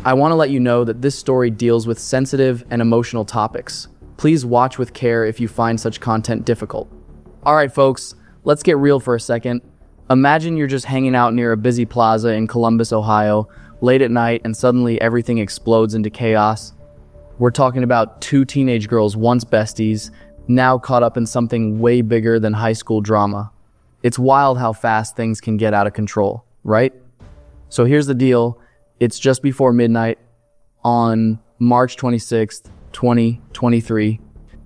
I want to let you know that this story deals with sensitive and emotional topics. Please watch with care if you find such content difficult. All right, folks, let's get real for a second. Imagine you're just hanging out near a busy plaza in Columbus, Ohio, late at night, and suddenly everything explodes into chaos. We're talking about two teenage girls, once besties, now caught up in something way bigger than high school drama. It's wild how fast things can get out of control, right? So here's the deal. It's just before midnight on March 26th, 2023.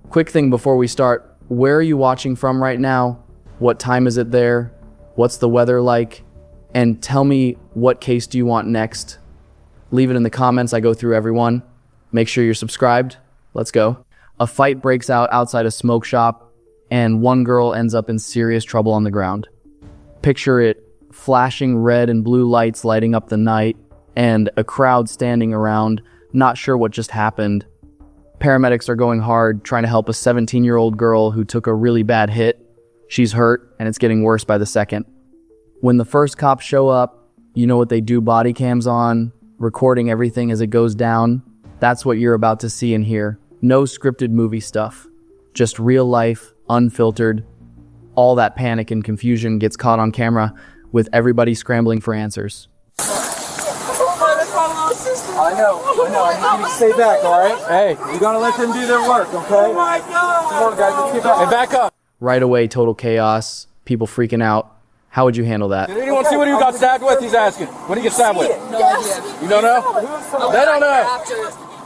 Quick thing before we start, where are you watching from right now? What time is it there? What's the weather like? And tell me, what case do you want next? Leave it in the comments. I go through everyone. Make sure you're subscribed. Let's go. A fight breaks out outside a smoke shop, and one girl ends up in serious trouble on the ground. Picture it, flashing red and blue lights lighting up the night, and a crowd standing around, not sure what just happened. Paramedics are going hard, trying to help a 17-year-old girl who took a really bad hit. She's hurt, and it's getting worse by the second. When the first cops show up, you know what they do, body cams on, recording everything as it goes down. That's what you're about to see and hear. No scripted movie stuff. Just real life, unfiltered. All that panic and confusion gets caught on camera, with everybody scrambling for answers. I know. I need you to stay back, all right? Hey, you gotta let them do their work, okay? Oh my God! Come on, guys, let's get back. Hey, back up. Right away, total chaos, people freaking out. How would you handle that? Did anyone see what he got stabbed with? He's asking. What did he get stabbed with? No idea. You don't know? They don't know.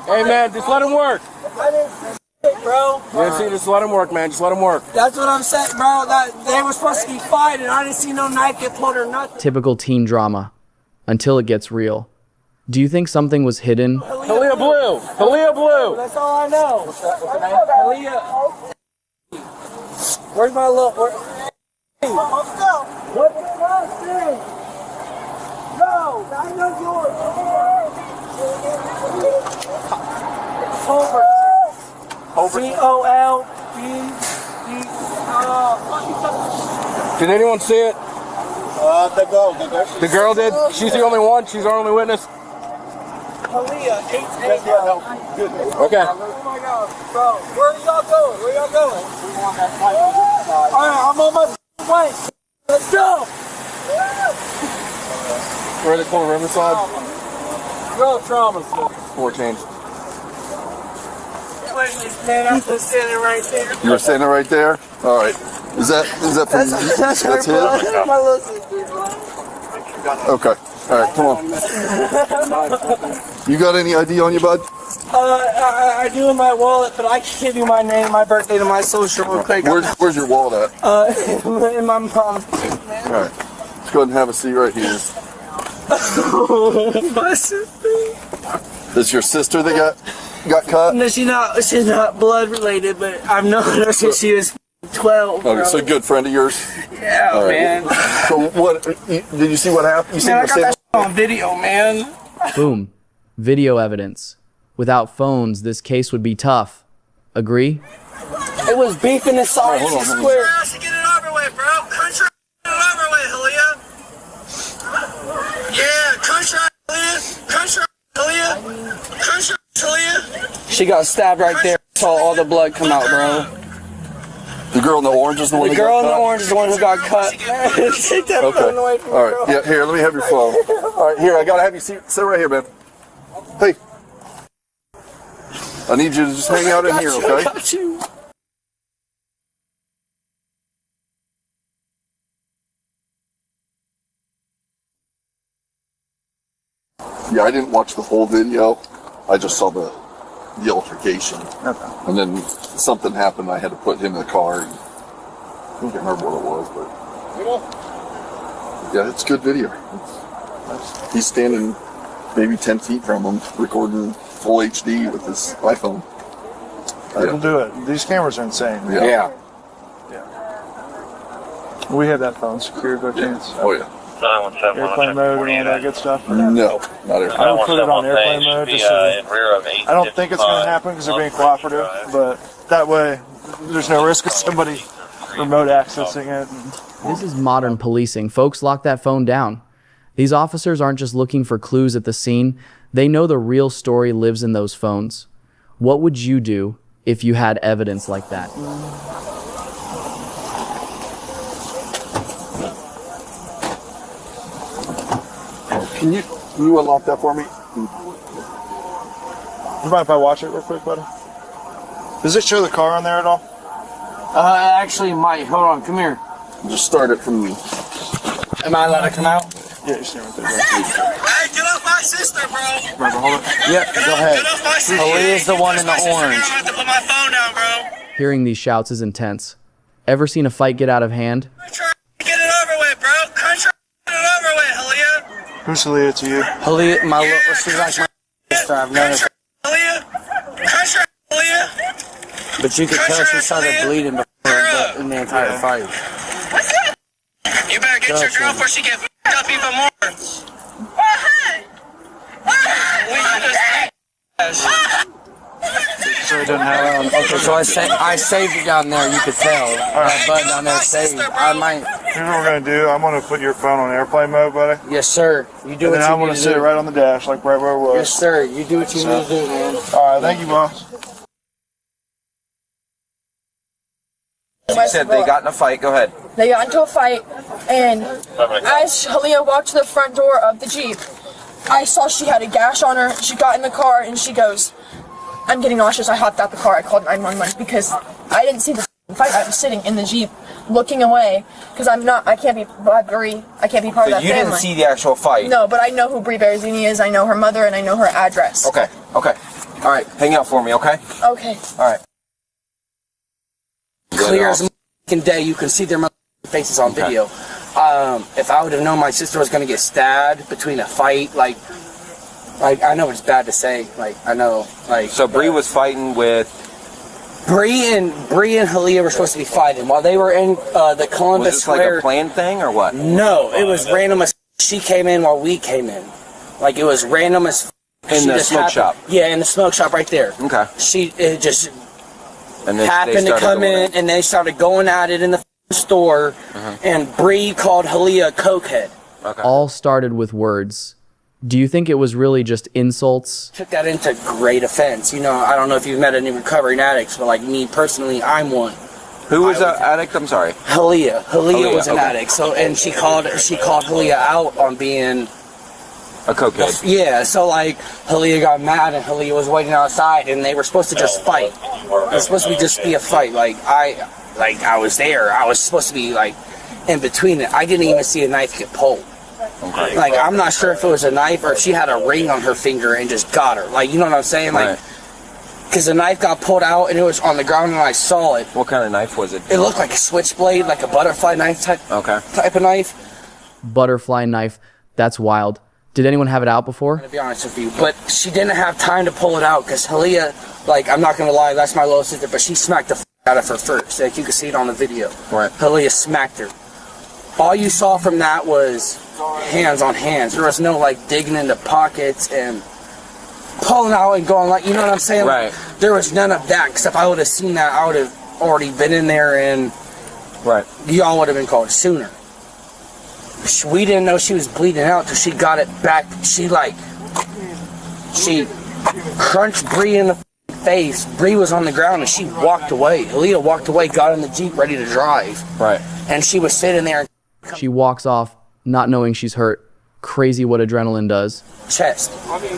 Hey, man, just let him work. I didn't see it, bro. You didn't see, just let him work, man. Just let him work. That's what I'm saying, bro. They were supposed to be fighting. I didn't see no knife get pulled or nothing. Typical teen drama, until it gets real. Do you think something was hidden? Halia Blue. Halia Blue. That's all I know. What's the name? Halia. Where's my little... What's the last thing? No, I know yours. Over. C-O-L-B-E. Did anyone see it? The girl did? She's the only one? She's our only witness? Halia, H-A-L. Okay. Oh my God, bro. Where are y'all going? Where y'all going? Alright, I'm on my way. Let's go. We're at the corner of Riverside. Real trauma. 14. Man, I'm just standing right there. You were standing right there? All right. Is that from That's him? my little sister. Okay. All right, come on. You got any ID on you, bud? I do in my wallet, but I can give you my name, my birthday, and my social real quick. Where's your wallet at? In my mom. All right. Let's go ahead and have a seat right here. My sister. That's your sister that got cut? No, she's not blood related, but I've known her since she was 12. Okay, so a good friend of yours? Yeah, right. man. So what, did you see what happened? You see Man, I got that on video, man. Boom. Video evidence. Without phones, this case would be tough. Agree? It was beef in the side hold on, square. Get it over with, bro. Country, get it over with, Halia. Yeah, country, Halia. Country, Halia. Country, Halia. She got stabbed right there. Saw all the blood come out, bro. The girl in the orange is the one The that got girl in the cut? orange is the one who got cut. Take that phone away from me, All right. bro. Yeah, here, let me have your phone. All right, here, I gotta have you sit right here, man. Hey. I need you to just hang out in here, okay? I got you. Yeah, I didn't watch the whole video. I just saw the altercation. Okay. And then something happened. I had to put him in the car. I can't remember what it was, but yeah, it's good video. He's standing maybe 10 feet from him, recording full HD with his iPhone. It'll do it. These cameras are insane. Yeah. We have that phone secure, go chance. Oh yeah. Airplane mode and all that good stuff. No, not airplane. I would put it on airplane mode just so I don't think it's going to happen because they're being cooperative, but that way there's no risk of somebody remote accessing it. This is modern policing. Folks, lock that phone down. These officers aren't just looking for clues at the scene. They know the real story lives in those phones. What would you do if you had evidence like that? Can you unlock that for me? You mind if I watch it real quick, buddy? Does it show the car on there at all? Actually, might. Hold on, come here. Just start it from. Am I allowed to come out? Yeah, you see right there. Hey, get off my sister, bro. Remember, hold it. Yep, go ahead. Get off my sister. Aaliyah's the one in the I orange. have to put my phone down, bro. Hearing these shouts is intense. Ever seen a fight get out of hand? Country, get it over with, bro. Country, get it over with, Aaliyah. Who's Aaliyah to you? Aaliyah, she's like my sister. I've known her. Aaliyah. Country, Aaliyah. But you could tell she started bleeding before in the entire fight. You better get your girl before she get f***ed up even more. So it doesn't have. Okay, so I saved it down there. You could tell that button down there saved. I might. Here's what we're gonna do. I'm gonna put your phone on airplane mode, buddy. Yes, sir. You do And what then I'm you gonna need to sit do. right on the dash, like right where it was. Yes, sir. You do what you need to do, man. All right, thank you, boss. You said they got in a fight. Go ahead. They got into a fight, and as Aaliyah walked to the front door of the Jeep, I saw she had a gash on her. She got in the car, and she goes, "I'm getting nauseous." I hopped out the car. I called 911 because I didn't see the fight. I was sitting in the Jeep, looking away, because I can't be part of that So family. you didn't see the actual fight? No, but I know who Brie Berrezzini is. I know her mother, and I know her address. Okay. Okay. All right. Hang out for me, okay? Okay. All right. Clear as a day, you can see their faces on video. If I would have known my sister was going to get stabbed between a fight, like I know it's bad to say, I know, So Bree was fighting with. Bree and Aaliyah were supposed to be fighting while they were in the Columbus Was this like Square. a planned thing or what? No, it was random as she came in while we came in. Like, it was random as In she the just smoke happened- shop? Yeah, in the smoke shop right there. Okay. It just And then happened to started come going in, and they started going at it in the store, and Bree called Aaliyah a cokehead. Okay. All started with words. Do you think it was really just insults? Took that into great offense. You know, I don't know if you've met any recovering addicts, but like me personally, I'm one. Who was an addict? I'm sorry. Aaliyah was an okay. addict. So, and she called Aaliyah out on being. A cokehead. Yeah, so like Aaliyah got mad and Aaliyah was waiting outside and they were supposed to just fight. It was supposed to just be a fight. I was there. I was supposed to be like in between it. I didn't even see a knife get pulled. Okay. Like, I'm not sure if it was a knife or if she had a ring on her finger and just got her. Like, you know what I'm saying? Like, because the knife got pulled out and it was on the ground and I saw it. What kind of knife was it? It looked like a switchblade, like a butterfly knife type of knife. Butterfly knife. That's wild. Did anyone have it out before? To be honest with you, but she didn't have time to pull it out because Aaliyah, like, I'm not gonna lie, that's my little sister, but she smacked the out of her first. Like, you can see it on the video. Right. Aaliyah smacked her. All you saw from that was hands on hands. There was no like digging into pockets and pulling out and going, like, you know what I'm saying? Right. Like, there was none of that. Because if I would have seen that, I would have already been in there and y'all would have been called sooner. We didn't know she was bleeding out till she got it back. She crunched Bree in the face. Bree was on the ground and she walked away. Aaliyah walked away, got in the Jeep ready to drive. Right. And she was sitting there. She walks off, not knowing she's hurt. Crazy what adrenaline does. Chest.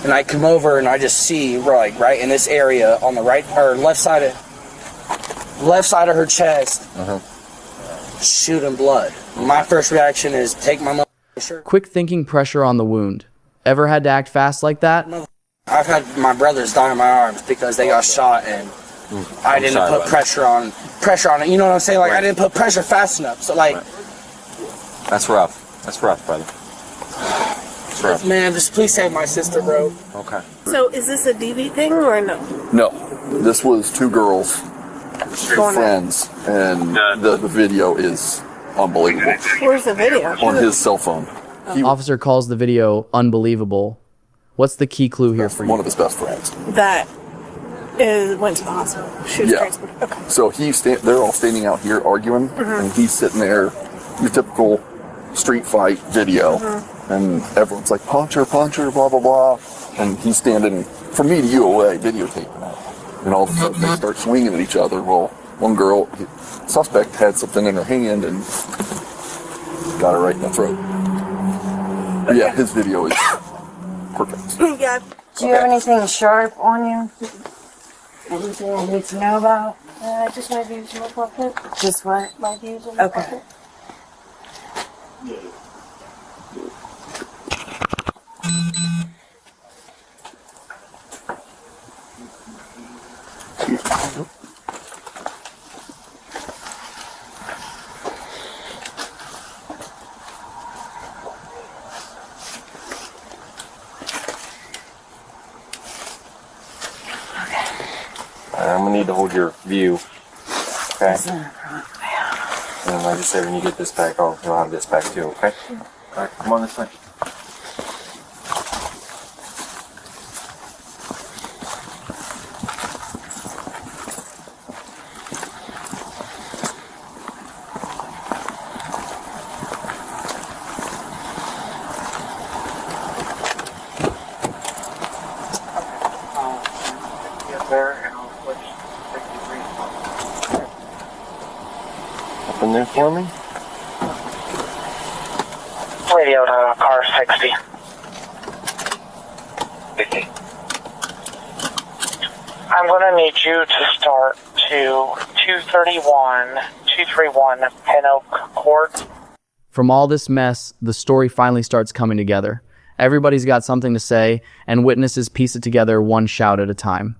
And I come over and I just see, like, right in this area on the right or left side of her chest, shooting blood. My first reaction is take my shirt. Quick thinking pressure on the wound. Ever had to act fast like that? I've had my brothers die in my arms because they got shot and I didn't put pressure on it. You know what I'm saying? Like, I didn't put pressure fast enough. So like, That's rough. That's rough, brother. That's rough. Man, just please save my sister, bro. Okay. So is this a DV thing or no? No, this was two girls, friends, and the video is unbelievable. Where's the video? On his cell phone. Officer calls the video unbelievable. What's the key clue here for you? One of his best friends. That went to the hospital. She was transported. Okay. So they're all standing out here arguing, and he's sitting there, your typical street fight video, And everyone's like, punch her, blah, blah, blah. And he's standing from me to you away, videotaping it. And all of a sudden they start swinging at each other. Well, one girl, suspect, had something in her hand and got her right in the throat. Yeah, his video is perfect. Yeah. Do you have anything sharp on you? Anything I need to know about? Just my views in my pocket. Just what? My views in my pocket. I'm gonna need to hold your view. Okay? That's not a problem. And like I said, when you get this back, you'll have this back too, okay? Alright, come on this way. Open there for me. Radio to car 60. I'm going to need you to start to 231 Pen Oak Court. From all this mess, the story finally starts coming together. Everybody's got something to say, and witnesses piece it together one shout at a time.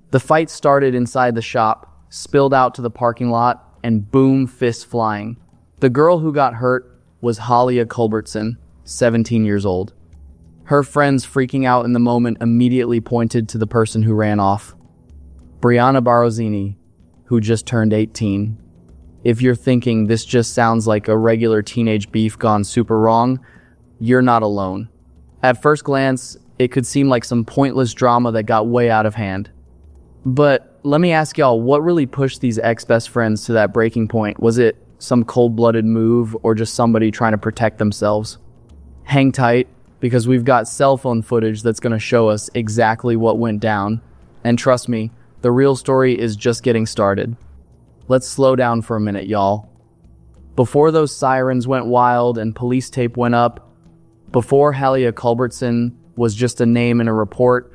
The fight started inside the shop, spilled out to the parking lot, and boom, fists flying. The girl who got hurt was Halia Culbertson, 17 years old. Her friends, freaking out in the moment, immediately pointed to the person who ran off. Brianna Barozzini, who just turned 18. If you're thinking this just sounds like a regular teenage beef gone super wrong, you're not alone. At first glance, it could seem like some pointless drama that got way out of hand. But let me ask y'all, what really pushed these ex-best friends to that breaking point? Was it some cold-blooded move or just somebody trying to protect themselves? Hang tight, because we've got cell phone footage that's going to show us exactly what went down. And trust me, the real story is just getting started. Let's slow down for a minute, y'all. Before those sirens went wild and police tape went up, before Halia Culbertson was just a name in a report,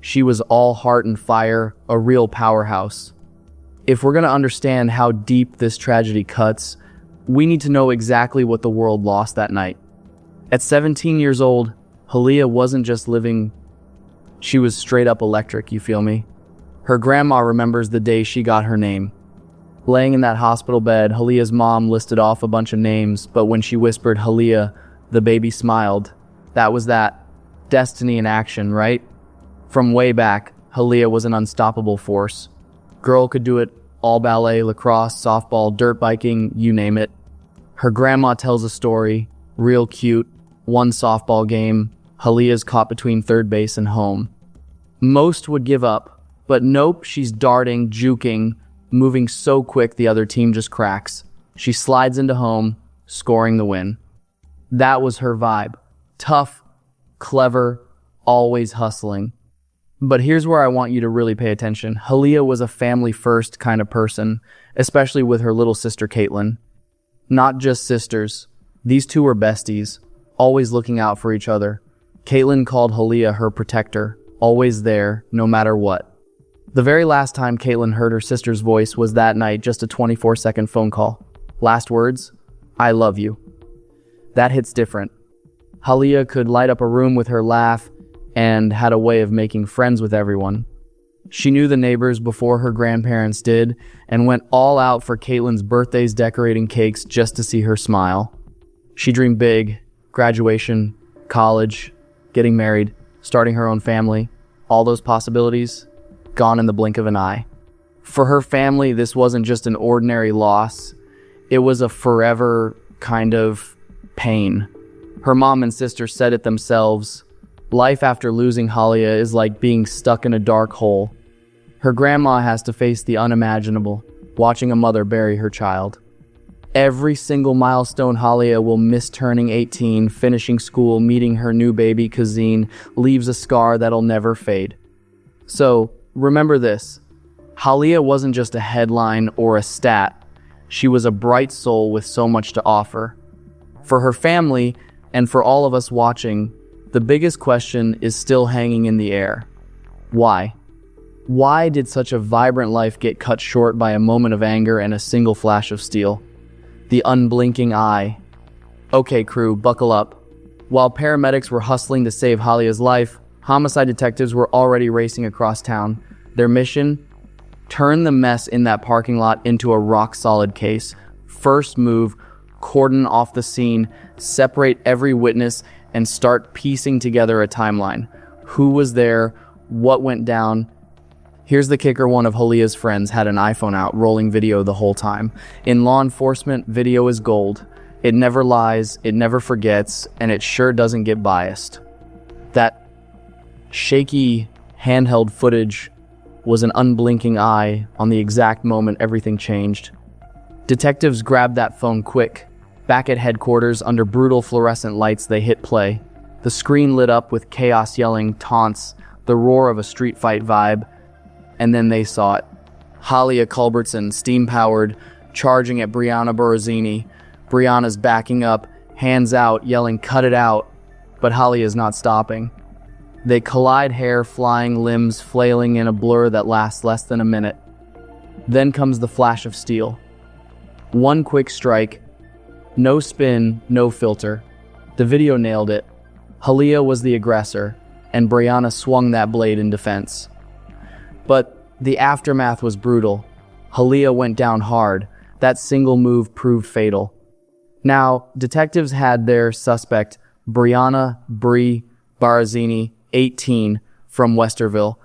she was all heart and fire, a real powerhouse. If we're going to understand how deep this tragedy cuts, we need to know exactly what the world lost that night. At 17 years old, Halia wasn't just living, she was straight up electric, you feel me? Her grandma remembers the day she got her name. Laying in that hospital bed, Halia's mom listed off a bunch of names, but when she whispered Halia, the baby smiled. That was that. Destiny in action, right? From way back, Halia was an unstoppable force. Girl could do it all: ballet, lacrosse, softball, dirt biking, you name it. Her grandma tells a story, real cute. One softball game, Halia's caught between third base and home. Most would give up, but nope, she's darting, juking, moving so quick the other team just cracks. She slides into home, scoring the win. That was her vibe. Tough, clever, always hustling. But here's where I want you to really pay attention. Halia was a family-first kind of person, especially with her little sister Caitlin. Not just sisters. These two were besties, always looking out for each other. Caitlin called Halia her protector, always there, no matter what. The very last time Caitlin heard her sister's voice was that night, just a 24-second phone call. Last words, "I love you." That hits different. Halia could light up a room with her laugh and had a way of making friends with everyone. She knew the neighbors before her grandparents did and went all out for Caitlin's birthdays, decorating cakes just to see her smile. She dreamed big: graduation, college, getting married, starting her own family. All those possibilities gone in the blink of an eye. For her family, this wasn't just an ordinary loss. It was a forever kind of pain. Her mom and sister said it themselves. Life after losing Halia is like being stuck in a dark hole. Her grandma has to face the unimaginable, watching a mother bury her child. Every single milestone Halia will miss turning 18, finishing school, meeting her new baby Kazine, leaves a scar that'll never fade. So, remember this. Halia wasn't just a headline or a stat. She was a bright soul with so much to offer. For her family, and for all of us watching, the biggest question is still hanging in the air. Why? Why did such a vibrant life get cut short by a moment of anger and a single flash of steel? The unblinking eye. Okay, crew, buckle up. While paramedics were hustling to save Halia's life, homicide detectives were already racing across town. Their mission? Turn the mess in that parking lot into a rock-solid case. First move, cordon off the scene, separate every witness, and start piecing together a timeline. Who was there? What went down? Here's the kicker: one of Halia's friends had an iPhone out, rolling video the whole time. In law enforcement, video is gold. It never lies, it never forgets, and it sure doesn't get biased. That shaky handheld footage was an unblinking eye on the exact moment everything changed. Detectives grabbed that phone quick. Back at headquarters, under brutal fluorescent lights, they hit play. The screen lit up with chaos yelling, taunts, the roar of a street fight vibe. And then they saw it. Halia Culbertson, steam-powered, charging at Brianna Borozzini. Brianna's backing up, hands out, yelling, "Cut it out!" But Halia's not stopping. They collide, hair flying, limbs flailing in a blur that lasts less than a minute. Then comes the flash of steel. One quick strike. No spin, no filter. The video nailed it. Halia was the aggressor, and Brianna swung that blade in defense. But the aftermath was brutal. Halia went down hard. That single move proved fatal. Now, detectives had their suspect, Brianna Borozzini, 18, from Westerville.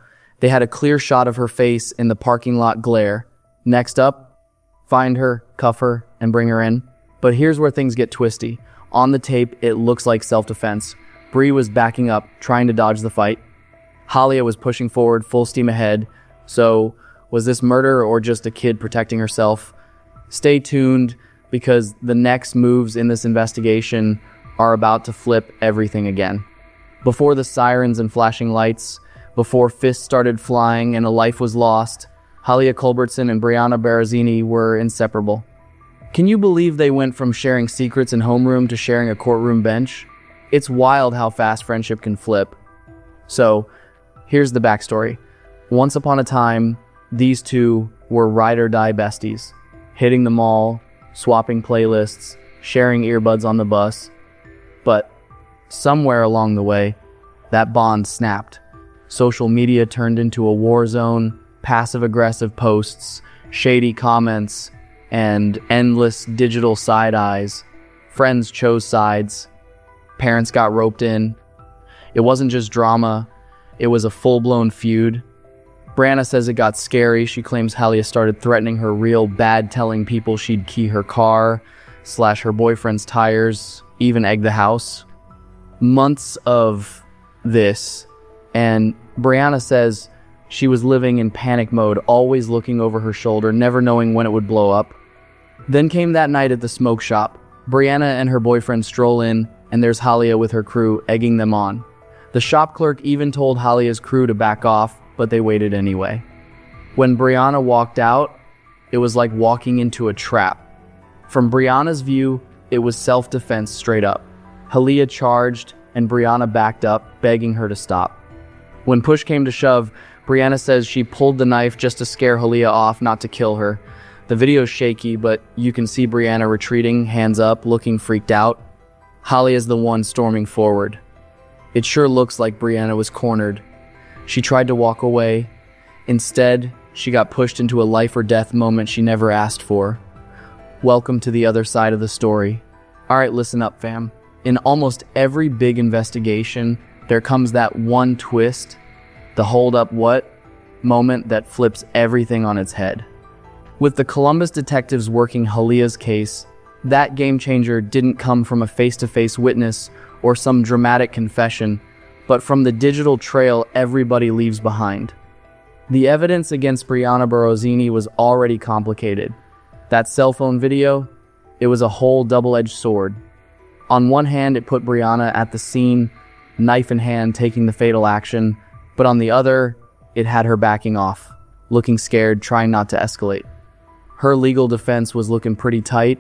They had a clear shot of her face in the parking lot glare. Next up, find her, cuff her, and bring her in. But here's where things get twisty. On the tape, it looks like self-defense. Bree was backing up, trying to dodge the fight. Halia was pushing forward, full steam ahead. So, was this murder or just a kid protecting herself? Stay tuned, because the next moves in this investigation are about to flip everything again. Before the sirens and flashing lights, before fists started flying and a life was lost, Halia Culbertson and Brianna Borozzini were inseparable. Can you believe they went from sharing secrets in homeroom to sharing a courtroom bench? It's wild how fast friendship can flip. So, here's the backstory. Once upon a time, these two were ride-or-die besties, hitting the mall, swapping playlists, sharing earbuds on the bus. But somewhere along the way, that bond snapped. Social media turned into a war zone, passive-aggressive posts, shady comments, and endless digital side eyes. Friends chose sides. Parents got roped in. It wasn't just drama, it was a full-blown feud. Brianna says it got scary. She claims Halia started threatening her real bad, telling people she'd key her car, slash her boyfriend's tires, even egg the house. Months of this, and Brianna says she was living in panic mode, always looking over her shoulder, never knowing when it would blow up. Then came that night at the smoke shop. Brianna and her boyfriend stroll in, and there's Halia with her crew, egging them on. The shop clerk even told Halia's crew to back off, but they waited anyway. When Brianna walked out, it was like walking into a trap. From Brianna's view, it was self-defense straight up. Halia charged, and Brianna backed up, begging her to stop. When push came to shove, Brianna says she pulled the knife just to scare Halia off, not to kill her. The video's shaky, but you can see Brianna retreating, hands up, looking freaked out. Halia's the one storming forward. It sure looks like Brianna was cornered. She tried to walk away. Instead, she got pushed into a life or death moment she never asked for. Welcome to the other side of the story. Alright, listen up, fam. In almost every big investigation, there comes that one twist, the hold up what moment that flips everything on its head. With the Columbus detectives working Halia's case, that game changer didn't come from a face-to-face witness or some dramatic confession, but from the digital trail everybody leaves behind. The evidence against Brianna Borozzini was already complicated. That cell phone video, It was a whole double-edged sword. On one hand, it put Brianna at the scene, knife in hand, taking the fatal action, but on the other, it had her backing off, looking scared, trying not to escalate. Her legal defense was looking pretty tight,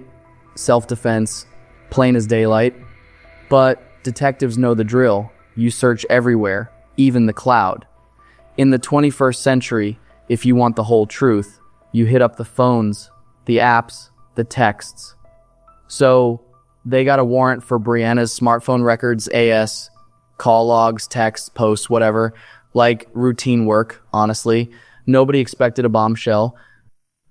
self-defense, plain as daylight. But detectives know the drill. You search everywhere, even the cloud. In the 21st century, if you want the whole truth, you hit up the phones, the apps, the texts. So they got a warrant for Brianna's smartphone records, AS, call logs, texts, posts, whatever, like routine work, honestly. Nobody expected a bombshell.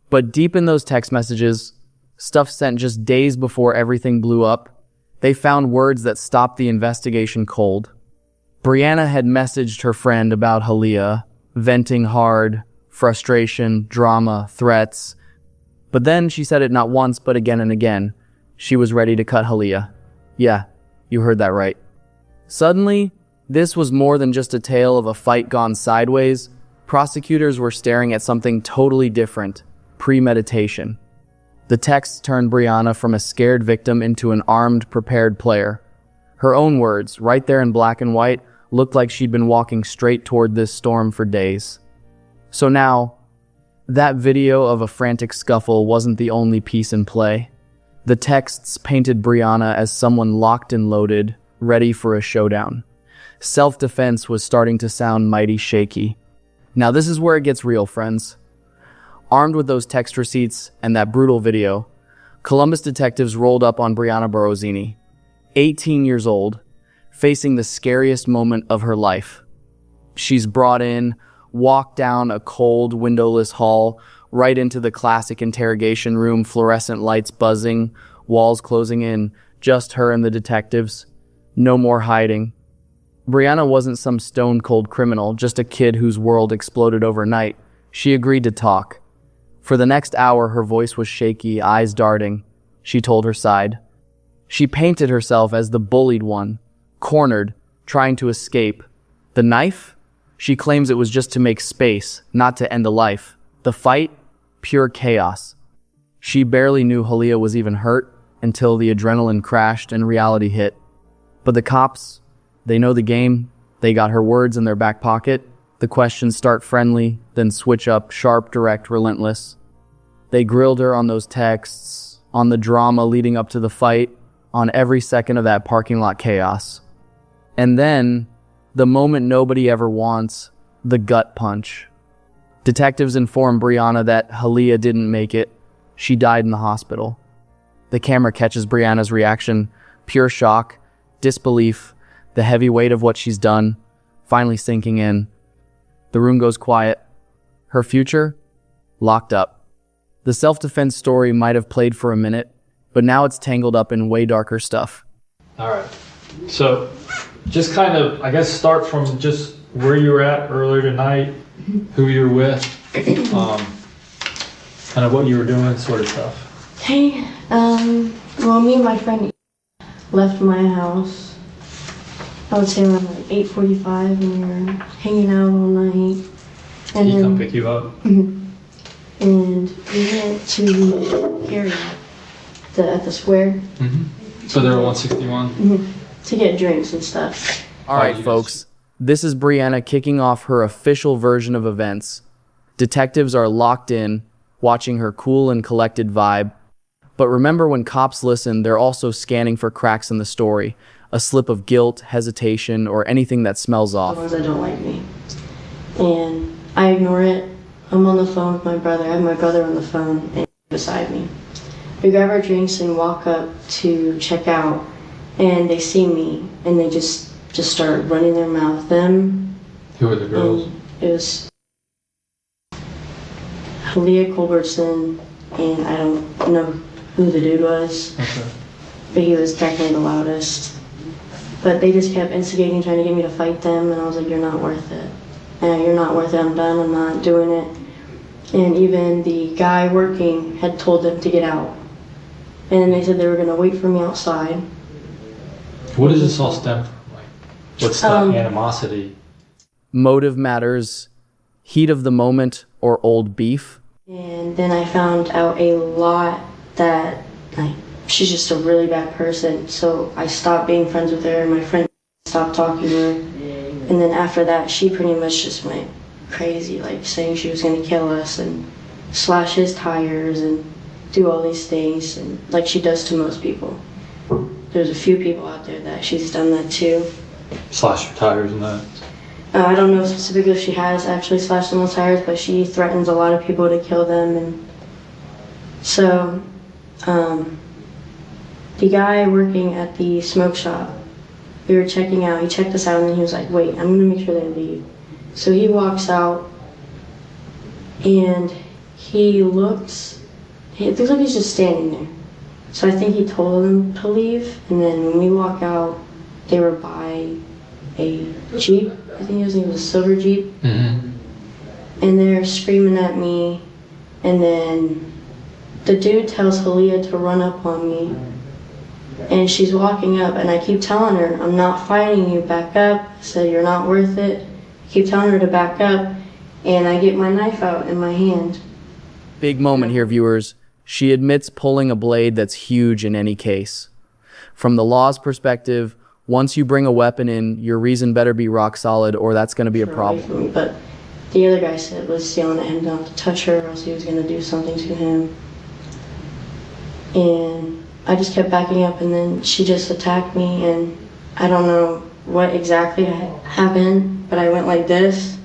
But deep in those text messages, stuff sent just days before everything blew up, they found words that stopped the investigation cold. Brianna had messaged her friend about Halia, venting hard, frustration, drama, threats. But then she said it not once, but again and again. She was ready to cut Halia. Yeah, you heard that right. Suddenly, this was more than just a tale of a fight gone sideways. Prosecutors were staring at something totally different, premeditation. The texts turned Brianna from a scared victim into an armed, prepared player. Her own words, right there in black and white, looked like she'd been walking straight toward this storm for days. So now, that video of a frantic scuffle wasn't the only piece in play. The texts painted Brianna as someone locked and loaded, ready for a showdown. Self-defense was starting to sound mighty shaky. Now this is where it gets real, friends. Armed with those text receipts and that brutal video, Columbus detectives rolled up on Brianna Borozini, 18 years old, facing the scariest moment of her life. She's brought in, walked down a cold, windowless hall, right into the classic interrogation room, fluorescent lights buzzing, walls closing in, just her and the detectives. No more hiding. Brianna wasn't some stone-cold criminal, just a kid whose world exploded overnight. She agreed to talk. For the next hour, her voice was shaky, eyes darting. She told her side. She painted herself as the bullied one, cornered, trying to escape. The knife? She claims it was just to make space, not to end a life. The fight? Pure chaos. She barely knew Halia was even hurt until the adrenaline crashed and reality hit. But the cops, they know the game. They got her words in their back pocket. The questions start friendly, then switch up, sharp, direct, relentless. They grilled her on those texts, on the drama leading up to the fight, on every second of that parking lot chaos. And then, the moment nobody ever wants, the gut punch. Detectives informed Brianna that Halia didn't make it. She died in the hospital. The camera catches Brianna's reaction, pure shock, disbelief, the heavy weight of what she's done, finally sinking in. The room goes quiet. Her future? Locked up. The self-defense story might have played for a minute, but now it's tangled up in way darker stuff. All right. So, just kind of, I guess, start from just where you were at earlier tonight, who you were with, kind of what you were doing, sort of stuff. Hey, well, me and my friend left my house, I would say around like 8:45, and we were hanging out all night. And he come pick you up? Mm-hmm. And we went to area at the square. Mm-hmm. So they're 161? Mm-hmm. To get drinks and stuff. All right, folks. This is Brianna kicking off her official version of events. Detectives are locked in, watching her cool and collected vibe. But remember, when cops listen, they're also scanning for cracks in the story. A slip of guilt, hesitation, or anything that smells off. The ones that don't like me. And I ignore it. I'm on the phone with my brother. I have my brother on the phone and beside me. We grab our drinks and walk up to check out, and they see me, and they just start running their mouth. Them. Who are the girls? It was Halia Culbertson, and I don't know who the dude was. Okay. But he was definitely the loudest. But they just kept instigating, trying to get me to fight them, and I was like, you're not worth it. You're not worth it, I'm done, I'm not doing it. And even the guy working had told them to get out. And then they said they were gonna wait for me outside. What does this all stem from? Like, what's the animosity? Motive matters, heat of the moment, or old beef. And then I found out a lot that she's just a really bad person. So I stopped being friends with her, and my friend stopped talking to her. And then after that, she pretty much just went crazy, like saying she was going to kill us and slash his tires and do all these things, and like she does to most people. There's a few people out there that she's done that to. Slash your tires and that? I don't know specifically if she has actually slashed someone's tires, but she threatens a lot of people to kill them. And so the guy working at the smoke shop, we were checking out, he checked us out, and then he was like, wait, I'm gonna make sure they leave. So he walks out, and it looks like he's just standing there. So I think he told them to leave, and then when we walk out, they were by a Jeep. I think it was a silver Jeep. Mm-hmm. And they're screaming at me, and then the dude tells Halia to run up on me, and she's walking up, and I keep telling her, I'm not fighting you, back up. I said, you're not worth it. I keep telling her to back up, and I get my knife out in my hand. Big moment here, viewers. She admits pulling a blade that's huge in any case. From the law's perspective, once you bring a weapon in, your reason better be rock solid, or that's going to be a problem. But the other guy was yelling at him not to touch her, or else he was going to do something to him. And I just kept backing up, and then she just attacked me, and I don't know what exactly happened, but I went like this,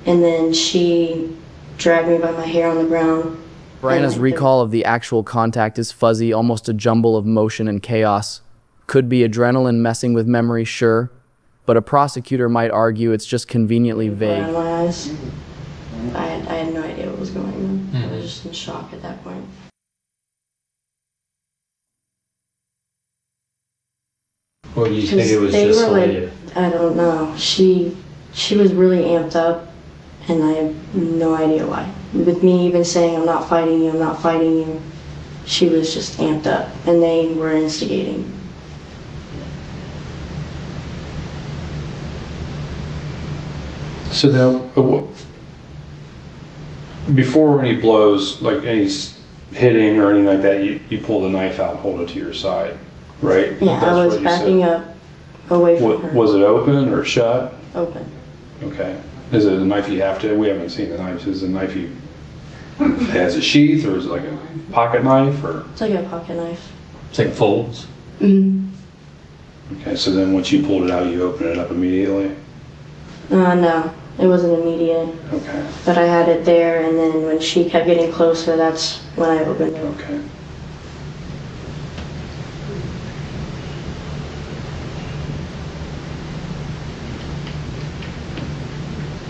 and then she dragged me by my hair on the ground. Brianna's recall of the actual contact is fuzzy, almost a jumble of motion and chaos. Could be adrenaline messing with memory, sure, but a prosecutor might argue it's just conveniently vague. In my eyes, I had no idea what was going on. I was just in shock at that point. Or do you think it was just Halia? I don't know. She was really amped up, and I have no idea why. With me even saying, I'm not fighting you, she was just amped up, and they were instigating. So now, before any blows, like any hitting or anything like that, you pull the knife out and hold it to your side, right? Yeah, I was backing up away from her. Was it open or shut? Open. Okay. Is it a knife you have to, we haven't seen the knife, is it a knife you, it has a sheath, or is it like a pocket knife, or? It's like a pocket knife. It's like folds? Mm-hmm. Okay, so then once you pulled it out, you open it up immediately? No, it wasn't immediate. Okay. But I had it there, and then when she kept getting closer, that's when I opened it. Okay.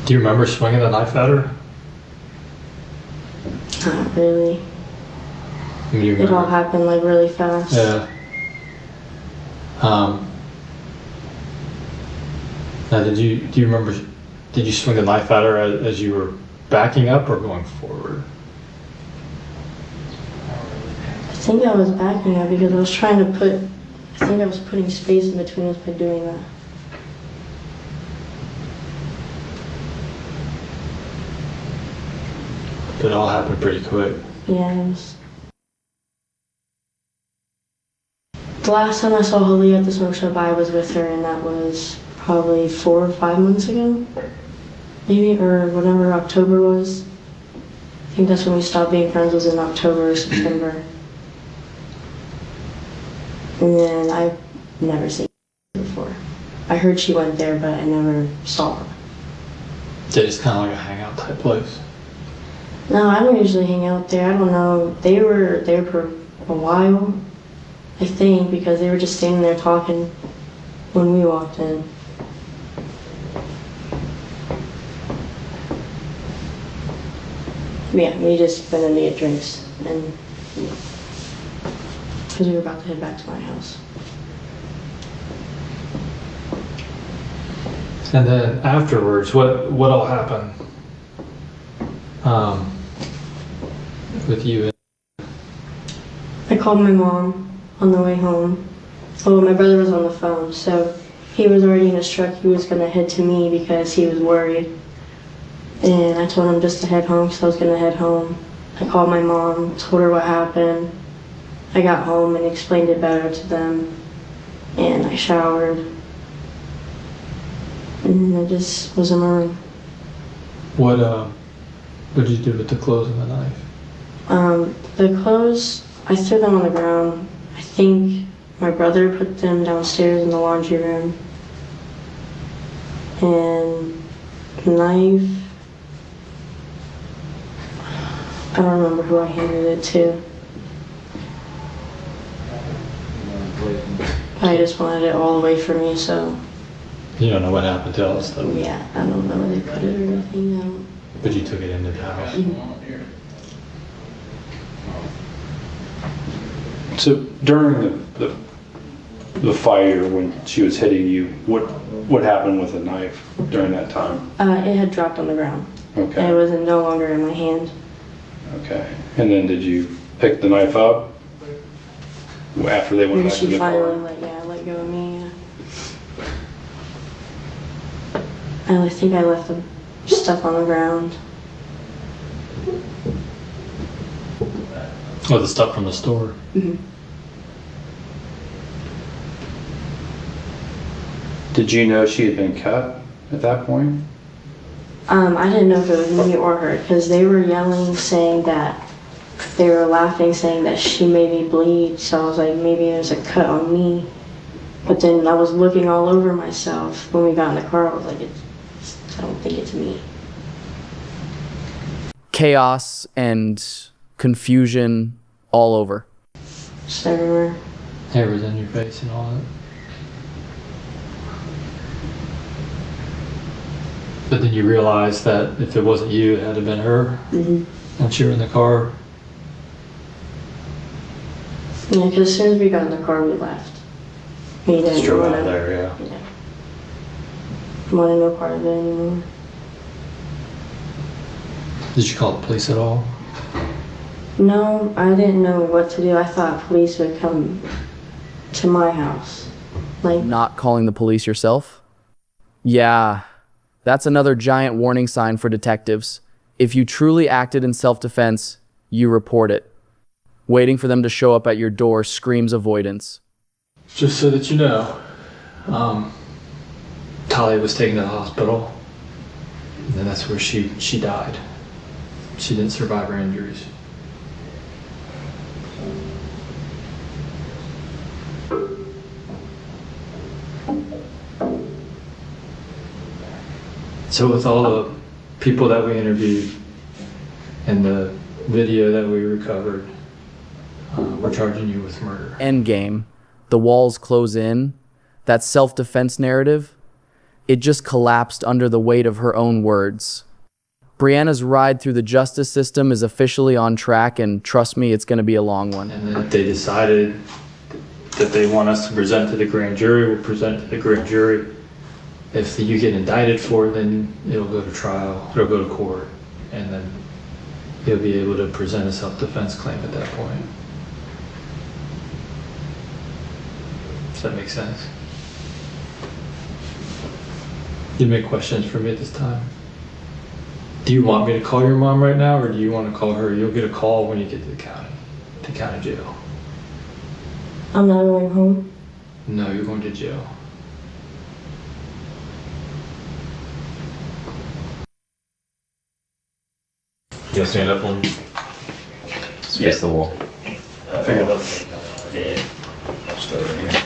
Do you remember swinging the knife at her? Not really. It all happened like really fast. Yeah. Now, do you remember? Did you swing the knife at her as you were backing up or going forward? I think I was backing up because I was trying to I was putting space in between us by doing that. It all happened pretty quick. Yeah, it was. The last time I saw Halia at the smoke shop, I was with her, and that was probably 4 or 5 months ago, maybe, or whatever October was. I think that's when we stopped being friends, was in October or September. And then I've never seen her before. I heard she went there, but I never saw her. It's kind of like a hangout type place. No, I don't usually hang out there. I don't know. They were there for a while, I think, because they were just standing there talking when we walked in. Yeah, we just went in to get drinks, and because we were about to head back to my house. And then afterwards, what all happened with you? I called my mom on the way home. Oh, my brother was on the phone, so he was already in his truck. He was going to head to me because he was worried. And I told him just to head home, so I was going to head home. I called my mom, told her what happened, I got home and explained it better to them, and I showered, and I just was in my room. What did you do with the clothes and the knife? The clothes, I threw them on the ground. I think my brother put them downstairs in the laundry room. And the knife, I don't remember who I handed it to. I just wanted it all away from me, so. You don't know what happened to all this stuff? Yeah, I don't know where they put it or anything. I don't. But you took it into the house? So during the fire, when she was hitting you, what happened with the knife during that time? It had dropped on the ground. Okay. And it was no longer in my hand. Okay. And then did you pick the knife up after they went And back to she the car? finally let go of me. I think I left the stuff on the ground. Oh, the stuff from the store? Mm-hmm. Did you know she had been cut at that point? I didn't know if it was me or her, because they were yelling, saying that, they were laughing, saying that she made me bleed, so I was like, maybe there's a cut on me. But then I was looking all over myself when we got in the car. I was like, I don't think it's me. Chaos and confusion all over. Just everywhere. Hair was in your face and all that. But then you realized that if it wasn't you, it had to have been her. Mm-hmm. Once you were in the car. Yeah, because as soon as we got in the car, we left. We didn't Just drove out want of there, yeah. Wanted no part of it anymore. Did you call the police at all? No, I didn't know what to do. I thought police would come to my house. Like, not calling the police yourself? Yeah, that's another giant warning sign for detectives. If you truly acted in self-defense, you report it. Waiting for them to show up at your door screams avoidance. Just so that you know, Talia was taken to the hospital, and then that's where she died. She didn't survive her injuries. So with all the people that we interviewed and the video that we recovered, we're charging you with murder. Endgame. The walls close in. That self-defense narrative, it just collapsed under the weight of her own words. Brianna's ride through the justice system is officially on track, and trust me, it's going to be a long one. And then if they decided that they want us to present to the grand jury, we'll present to the grand jury. If you get indicted for it, then it'll go to trial, it'll go to court, and then you'll be able to present a self-defense claim at that point. Does that make sense? Do you have any questions for me at this time? Do you want me to call your mom right now, or do you want to call her? You'll get a call when you get to county jail. I'm not going home. No, you're going to jail. You gonna stand up and face the wall? Figure it out. Yeah.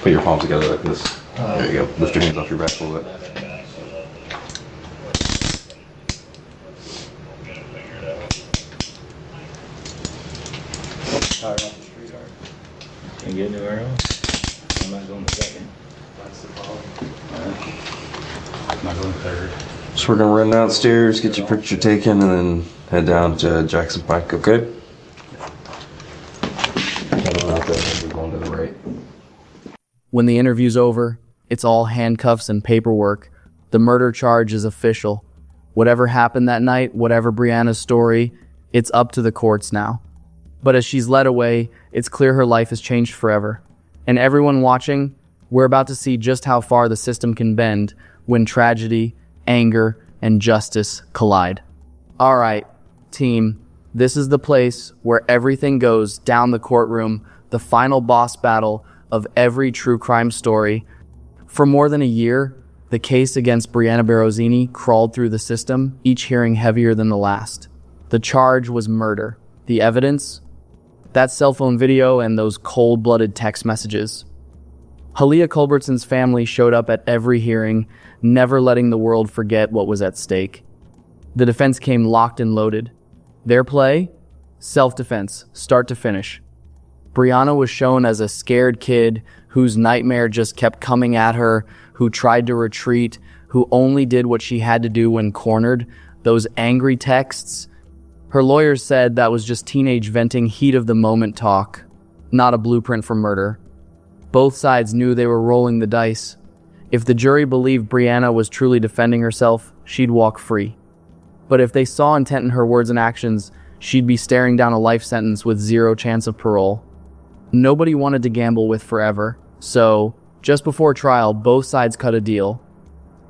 Put your palms together like this. There you go. Lift your hands off your back a little bit. Can you get anywhere else? I'm not going to second. That's the problem. I'm not going third. So we're gonna run downstairs, get your picture taken, and then head down to Jackson Pike, okay? We're going to the right. When the interview's over, it's all handcuffs and paperwork. The murder charge is official. Whatever happened that night, whatever Brianna's story, it's up to the courts now. But as she's led away, it's clear her life has changed forever. And everyone watching, we're about to see just how far the system can bend when tragedy, anger, and justice collide. All right, team, this is the place where everything goes down the courtroom the final boss battle of every true crime story. For more than a year, the case against Brianna Barozzini crawled through the system, each hearing heavier than the last. The charge was murder. The evidence? That cell phone video and those cold-blooded text messages. Halia Culbertson's family showed up at every hearing, never letting the world forget what was at stake. The defense came locked and loaded. Their play? Self-defense, start to finish. Brianna was shown as a scared kid whose nightmare just kept coming at her, who tried to retreat, who only did what she had to do when cornered. Those angry texts. Her lawyers said that was just teenage venting, heat of the moment talk, not a blueprint for murder. Both sides knew they were rolling the dice. If the jury believed Brianna was truly defending herself, she'd walk free. But if they saw intent in her words and actions, she'd be staring down a life sentence with zero chance of parole. Nobody wanted to gamble with forever, so just before trial, both sides cut a deal.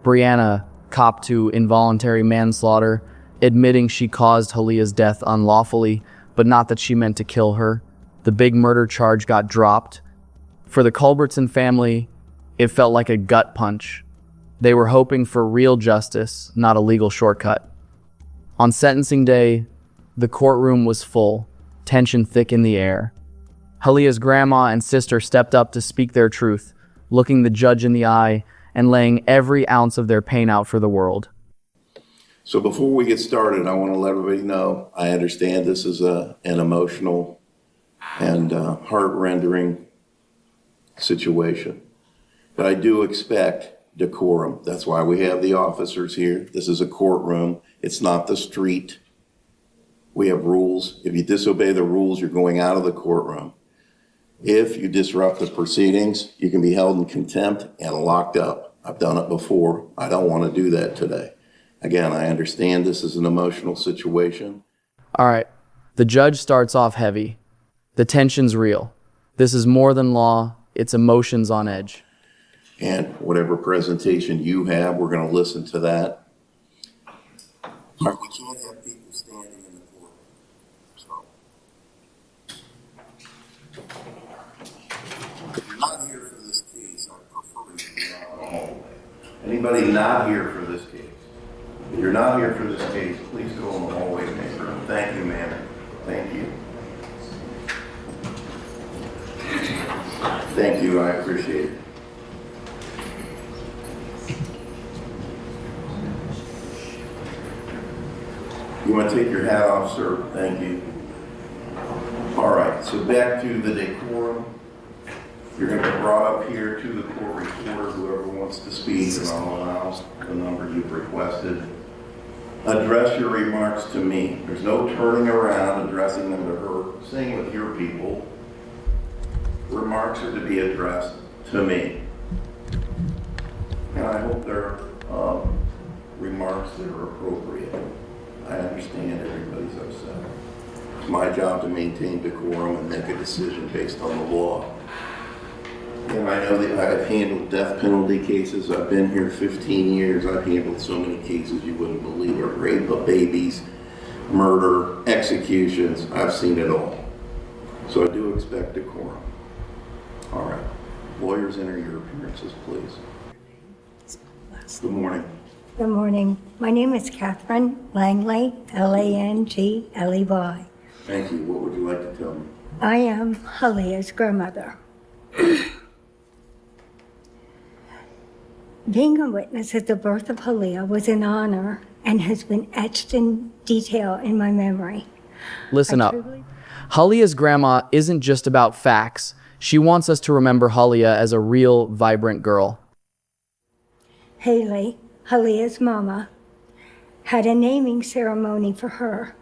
Brianna copped to involuntary manslaughter, admitting she caused Halia's death unlawfully, but not that she meant to kill her. The big murder charge got dropped. For the Culbertson family, it felt like a gut punch. They were hoping for real justice, not a legal shortcut. On sentencing day, the courtroom was full, tension thick in the air. Halia's grandma and sister stepped up to speak their truth, looking the judge in the eye and laying every ounce of their pain out for the world. So before we get started, I want to let everybody know I understand this is an emotional and heart-rendering situation, but I do expect decorum. That's why we have the officers here. This is a courtroom. It's not the street. We have rules. If you disobey the rules, you're going out of the courtroom. If you disrupt the proceedings, you can be held in contempt and locked up. I've done it before. I don't want to do that today. Again, I understand this is an emotional situation. All right, the judge starts off heavy. The tension's real. This is more than law, it's emotions on edge. And whatever presentation you have, we're going to listen to that. We can't have people standing in the courtroom. So, if you're not here for this case, I prefer you to be out in the hallway. Anybody not here for this case? If you're not here for this case, please go in the hallway and make room. Thank you, ma'am. Thank you. Thank you, I appreciate it. You want to take your hat off, sir? Thank you. All right, so back to the decorum. You're going to be brought up here to the court reporter, whoever wants to speak, and I'll allow the number you've requested. Address your remarks to me. There's no turning around, addressing them to her. Same with your people. Remarks are to be addressed to me. And I hope they're remarks that are appropriate. I understand everybody's upset. It's my job to maintain decorum and make a decision based on the law. And I know that I've handled death penalty cases. I've been here 15 years. I've handled so many cases you wouldn't believe it. Rape of babies, murder, executions. I've seen it all. So I do expect decorum. All right. Lawyers, enter your appearances, please. Good morning. Good morning. My name is Catherine Langley, Langley. Thank you. What would you like to tell me? I am Halia's grandmother. Being a witness at the birth of Halia was an honor and has been etched in detail in my memory. Listen up. Halia's grandma isn't just about facts. She wants us to remember Halia as a real, vibrant girl. Haley, Halia's mama, had a naming ceremony for her.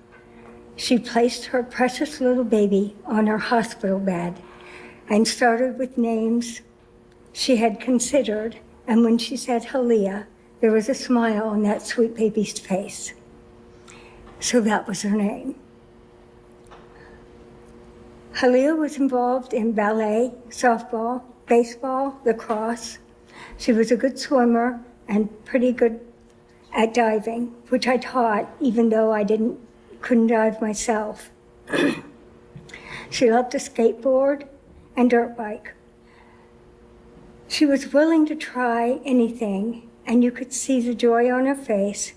She placed her precious little baby on her hospital bed and started with names she had considered, and when she said Halia, there was a smile on that sweet baby's face. So that was her name. Halia was involved in ballet, softball, baseball, lacrosse. She was a good swimmer and pretty good at diving, which I taught even though I couldn't dive myself. She loved to skateboard and dirt bike. She was willing to try anything, and you could see the joy on her face.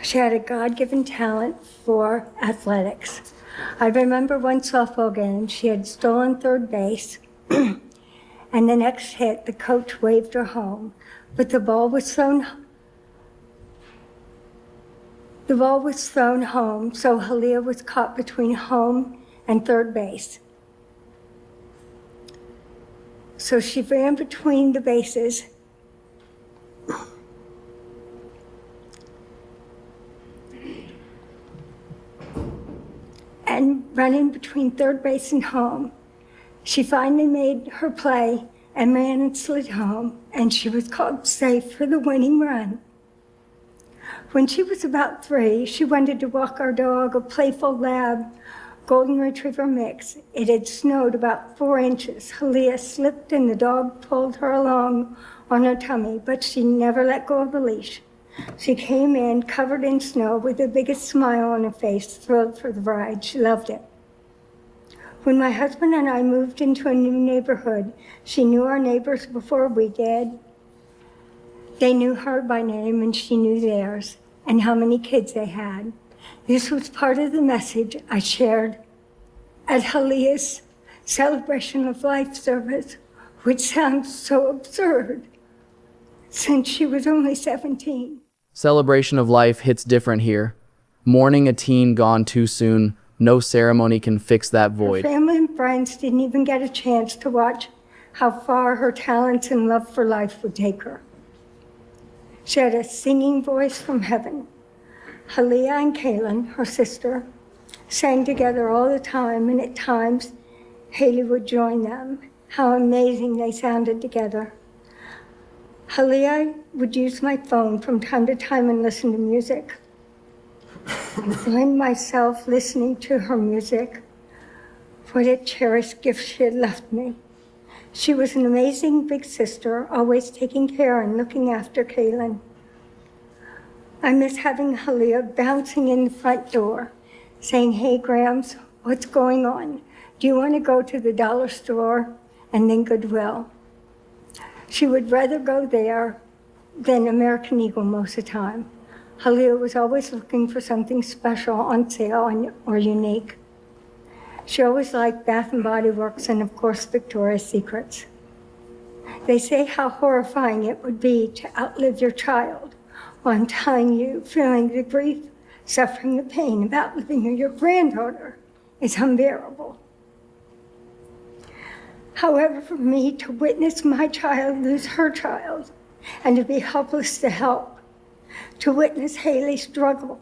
She had a God-given talent for athletics. I remember one softball game, she had stolen third base, and the next hit, the coach waved her home, but the ball was thrown home, so Halia was caught between home and third base. So she ran between the bases. And running between third base and home, she finally made her play and ran and slid home, and she was called safe for the winning run. When she was about 3, she wanted to walk our dog, a playful lab, golden retriever mix. It had snowed about 4 inches. Halia slipped and the dog pulled her along on her tummy, but she never let go of the leash. She came in covered in snow with the biggest smile on her face, thrilled for the ride. She loved it. When my husband and I moved into a new neighborhood, she knew our neighbors before we did. They knew her by name and she knew theirs and how many kids they had. This was part of the message I shared at Halia's celebration of life service, which sounds so absurd since she was only 17. Celebration of life hits different here. Mourning a teen gone too soon, no ceremony can fix that void. Her family and friends didn't even get a chance to watch how far her talents and love for life would take her. She had a singing voice from heaven. Halia and Kaylin, her sister, sang together all the time, and at times Haley would join them. How amazing they sounded together. Halia would use my phone from time to time and listen to music. I find myself listening to her music. What a cherished gift she had left me. She was an amazing big sister, always taking care and looking after Kaylin. I miss having Halia bouncing in the front door, saying, "Hey, Grams, what's going on? Do you want to go to the dollar store and then Goodwill?" She would rather go there than American Eagle most of the time. Halia was always looking for something special on sale or unique. She always liked Bath and Body Works and, of course, Victoria's Secrets. They say how horrifying it would be to outlive your child. Well, I'm telling you, feeling the grief, suffering the pain of outliving your granddaughter is unbearable. However, for me to witness my child lose her child and to be helpless to help, to witness Haley struggle,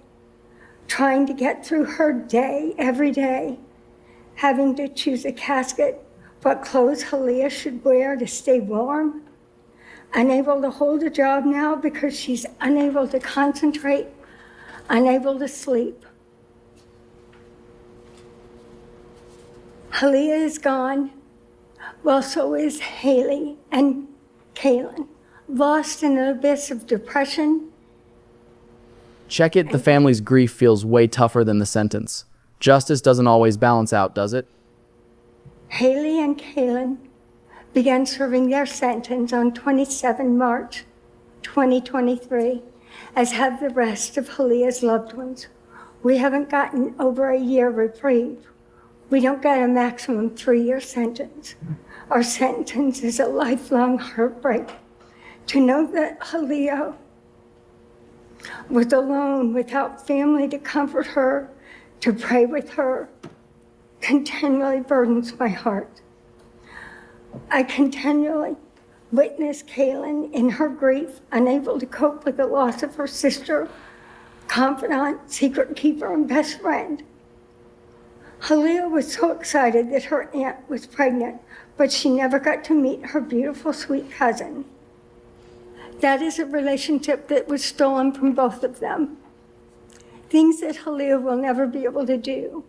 trying to get through her day every day, having to choose a casket, what clothes Halia should wear to stay warm, unable to hold a job now because she's unable to concentrate, unable to sleep. Halia is gone. Well, so is Haley and Kaylin, lost in an abyss of depression. Check it, the family's grief feels way tougher than the sentence. Justice doesn't always balance out, does it? Haley and Kaylin began serving their sentence on 27 March 2023, as have the rest of Halia's loved ones. We haven't gotten over a year reprieve. We don't get a maximum 3-year sentence. Our sentence is a lifelong heartbreak. To know that Halia was alone without family to comfort her, to pray with her, continually burdens my heart. I continually witness Kaylin in her grief, unable to cope with the loss of her sister, confidant, secret keeper, and best friend. Halia was so excited that her aunt was pregnant, but she never got to meet her beautiful, sweet cousin. That is a relationship that was stolen from both of them. Things that Halia will never be able to do.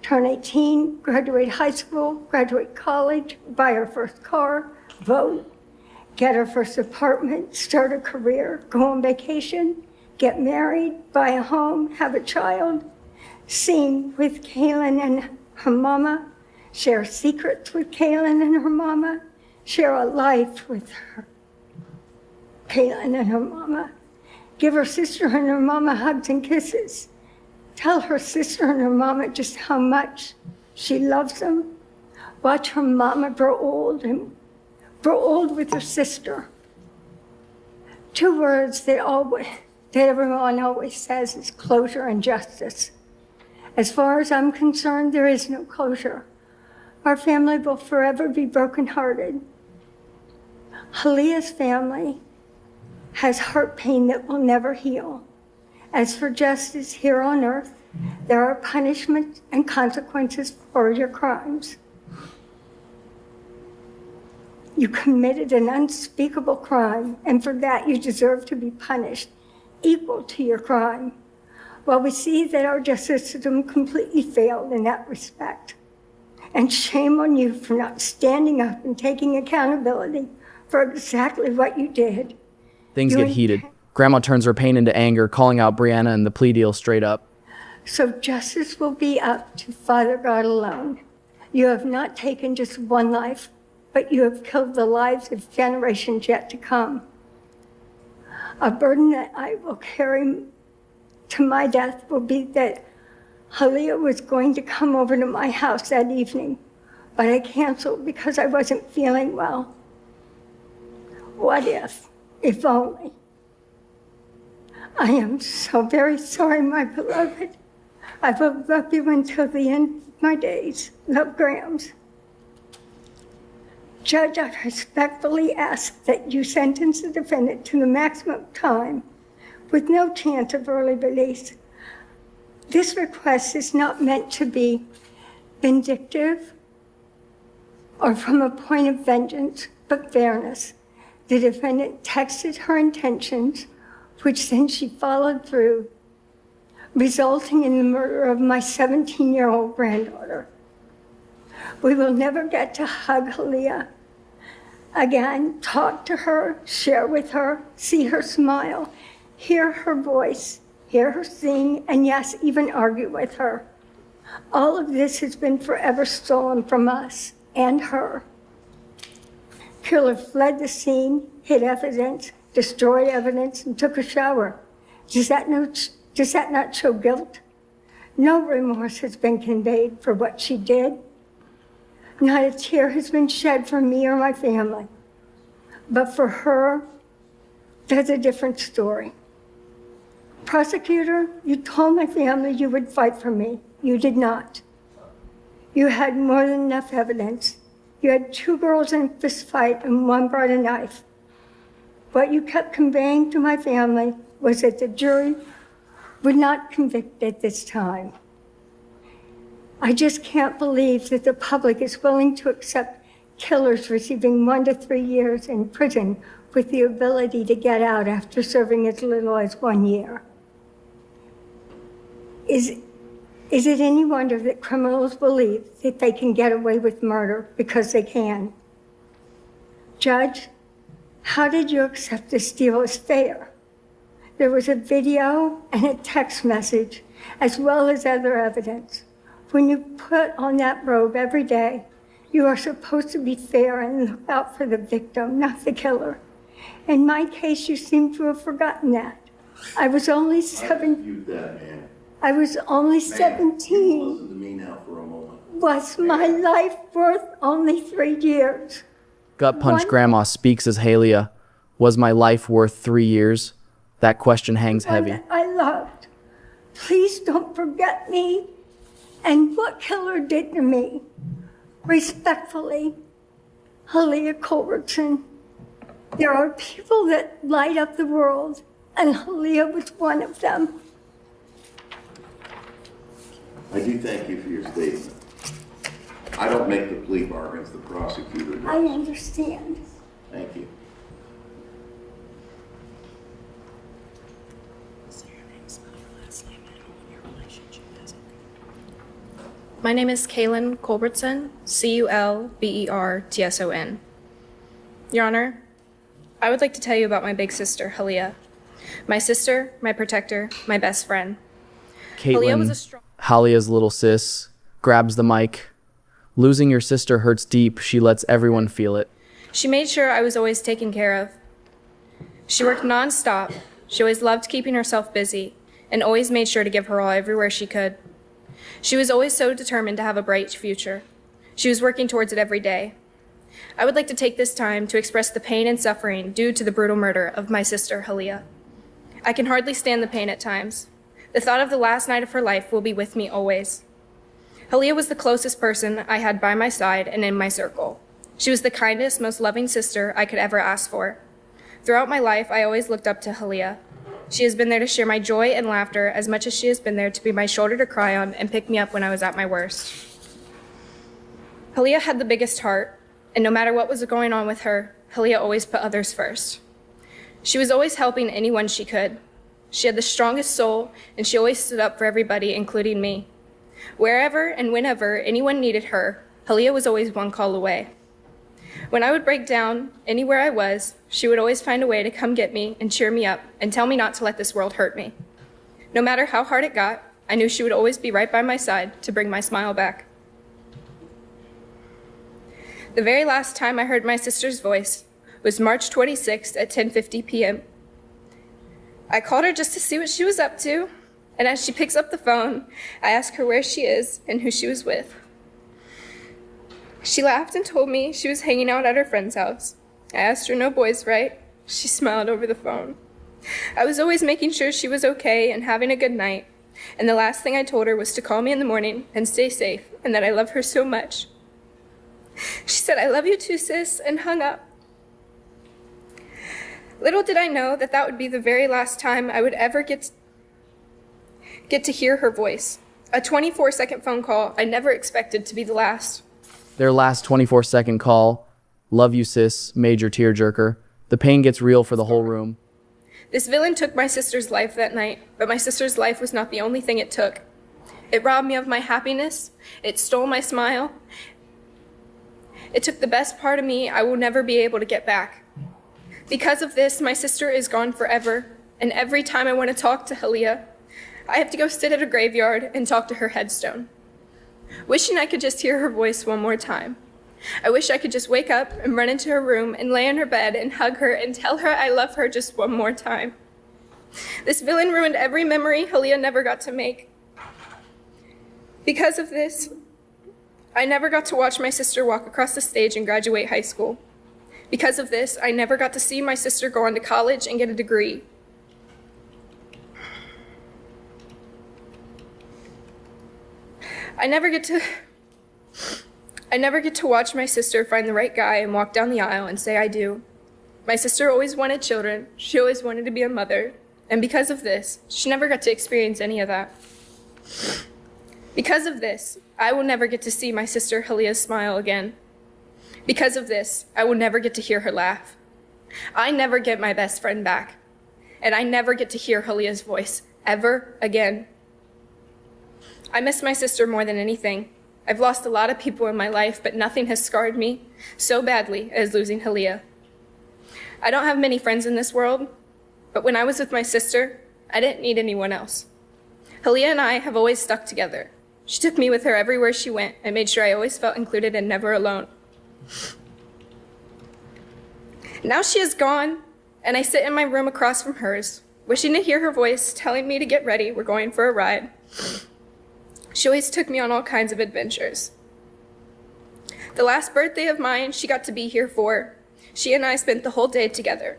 Turn 18, graduate high school, graduate college, buy her first car, vote, get her first apartment, start a career, go on vacation, get married, buy a home, have a child, sing with Kaylin and her mama, share secrets with Kaylin and her mama, share a life with her, Kaylin and her mama. Give her sister and her mama hugs and kisses. Tell her sister and her mama just how much she loves them. Watch her mama grow old and grow old with her sister. 2 words that everyone always says is closure and justice. As far as I'm concerned, there is no closure. Our family will forever be brokenhearted. Halea's family has heart pain that will never heal. As for justice here on earth, there are punishments and consequences for your crimes. You committed an unspeakable crime, and for that you deserve to be punished, equal to your crime. While we see that our justice system completely failed in that respect, and shame on you for not standing up and taking accountability for exactly what you did. Things get heated. Grandma turns her pain into anger, calling out Brianna and the plea deal straight up. So justice will be up to Father God alone. You have not taken just one life, but you have killed the lives of generations yet to come. A burden that I will carry to my death will be that Halea was going to come over to my house that evening, but I canceled because I wasn't feeling well. What if only? I am so very sorry, my beloved. I will love you until the end of my days. Love, Grams. Judge, I respectfully ask that you sentence the defendant to the maximum time with no chance of early release. This request is not meant to be vindictive or from a point of vengeance, but fairness. The defendant texted her intentions, which then she followed through, resulting in the murder of my 17-year-old granddaughter. We will never get to hug Halea again, talk to her, share with her, see her smile, hear her voice, hear her sing, and yes, even argue with her. All of this has been forever stolen from us and her. Killer fled the scene, hid evidence, destroyed evidence, and took a shower. Does that not show guilt? No remorse has been conveyed for what she did. Not a tear has been shed for me or my family. But for her, that's a different story. Prosecutor, you told my family you would fight for me. You did not. You had more than enough evidence. You had 2 girls in a fist fight and 1 brought a knife. What you kept conveying to my family was that the jury would not convict at this time. I just can't believe that the public is willing to accept killers receiving 1 to 3 years in prison with the ability to get out after serving as little as 1 year. Is it any wonder that criminals believe that they can get away with murder because they can? Judge, how did you accept this deal as fair? There was a video and a text message, as well as other evidence. When you put on that robe every day, you are supposed to be fair and look out for the victim, not the killer. In my case, you seem to have forgotten that. I was only 17. I was only 17. Listen to me now for a moment. Was my life worth only 3 years? Gut punch Grandma speaks as Halea. Was my life worth 3 years? That question hangs heavy. One I loved. Please don't forget me and what killer did to me. Respectfully, Halea Culbertson. There are people that light up the world, and Halea was one of them. I do thank you for your statement. I don't make the plea bargains, the prosecutor does. I understand. Thank you. My name is Kaylin Culbertson, Culbertson. Your Honor, I would like to tell you about my big sister, Halea. My sister, my protector, my best friend. Caitlin, Halea's little sis, grabs the mic. Losing your sister hurts deep. She lets everyone feel it. She made sure I was always taken care of. She worked non-stop. She always loved keeping herself busy and always made sure to give her all everywhere she could. She was always so determined to have a bright future. She was working towards it every day. I would like to take this time to express the pain and suffering due to the brutal murder of my sister, Halia. I can hardly stand the pain at times. The thought of the last night of her life will be with me always. Halia was the closest person I had by my side and in my circle. She was the kindest, most loving sister I could ever ask for. Throughout my life, I always looked up to Halia. She has been there to share my joy and laughter as much as she has been there to be my shoulder to cry on and pick me up when I was at my worst. Halia had the biggest heart, and no matter what was going on with her, Halia always put others first. She was always helping anyone she could. She had the strongest soul, and she always stood up for everybody, including me. Wherever and whenever anyone needed her, Halia was always one call away. When I would break down anywhere I was, she would always find a way to come get me and cheer me up and tell me not to let this world hurt me. No matter how hard it got, I knew she would always be right by my side to bring my smile back. The very last time I heard my sister's voice was March 26th at 10:50 p.m. I called her just to see what she was up to, and as she picks up the phone, I ask her where she is and who she was with. She laughed and told me she was hanging out at her friend's house. I asked her, no boys, right? She smiled over the phone. I was always making sure she was okay and having a good night, and the last thing I told her was to call me in the morning and stay safe, and that I love her so much. She said, I love you too, sis, and hung up. Little did I know that that would be the very last time I would ever get to hear her voice. A 24-second phone call I never expected to be the last. Their last 24-second call. Love you, sis, major tearjerker. The pain gets real for the whole room. This villain took my sister's life that night, but my sister's life was not the only thing it took. It robbed me of my happiness. It stole my smile. It took the best part of me I will never be able to get back. Because of this, my sister is gone forever, and every time I want to talk to Halia, I have to go sit at a graveyard and talk to her headstone. Wishing I could just hear her voice one more time. I wish I could just wake up and run into her room and lay in her bed and hug her and tell her I love her just one more time. This villain ruined every memory Halia never got to make. Because of this, I never got to watch my sister walk across the stage and graduate high school. Because of this, I never got to see my sister go on to college and get a degree. I never get to watch my sister find the right guy and walk down the aisle and say I do. My sister always wanted children. She always wanted to be a mother. And because of this, she never got to experience any of that. Because of this, I will never get to see my sister Halia's smile again. Because of this, I will never get to hear her laugh. I never get my best friend back. And I never get to hear Halia's voice ever again. I miss my sister more than anything. I've lost a lot of people in my life, but nothing has scarred me so badly as losing Halia. I don't have many friends in this world, but when I was with my sister, I didn't need anyone else. Halia and I have always stuck together. She took me with her everywhere she went and made sure I always felt included and never alone. Now she is gone, and I sit in my room across from hers, wishing to hear her voice telling me to get ready, we're going for a ride. She always took me on all kinds of adventures. The last birthday of mine she got to be here for, she and I spent the whole day together.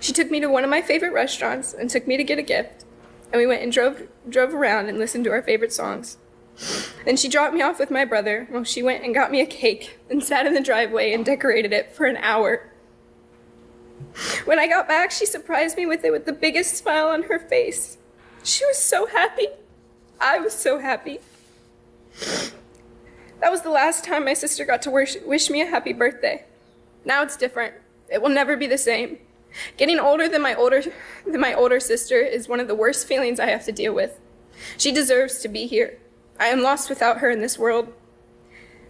She took me to one of my favorite restaurants and took me to get a gift, and we went and drove around and listened to our favorite songs. Then she dropped me off with my brother while she went and got me a cake and sat in the driveway and decorated it for an hour. When I got back, she surprised me with it with the biggest smile on her face. She was so happy. I was so happy. That was the last time my sister got to wish me a happy birthday. Now it's different. It will never be the same. Getting older than my older sister is one of the worst feelings I have to deal with. She deserves to be here. I am lost without her in this world.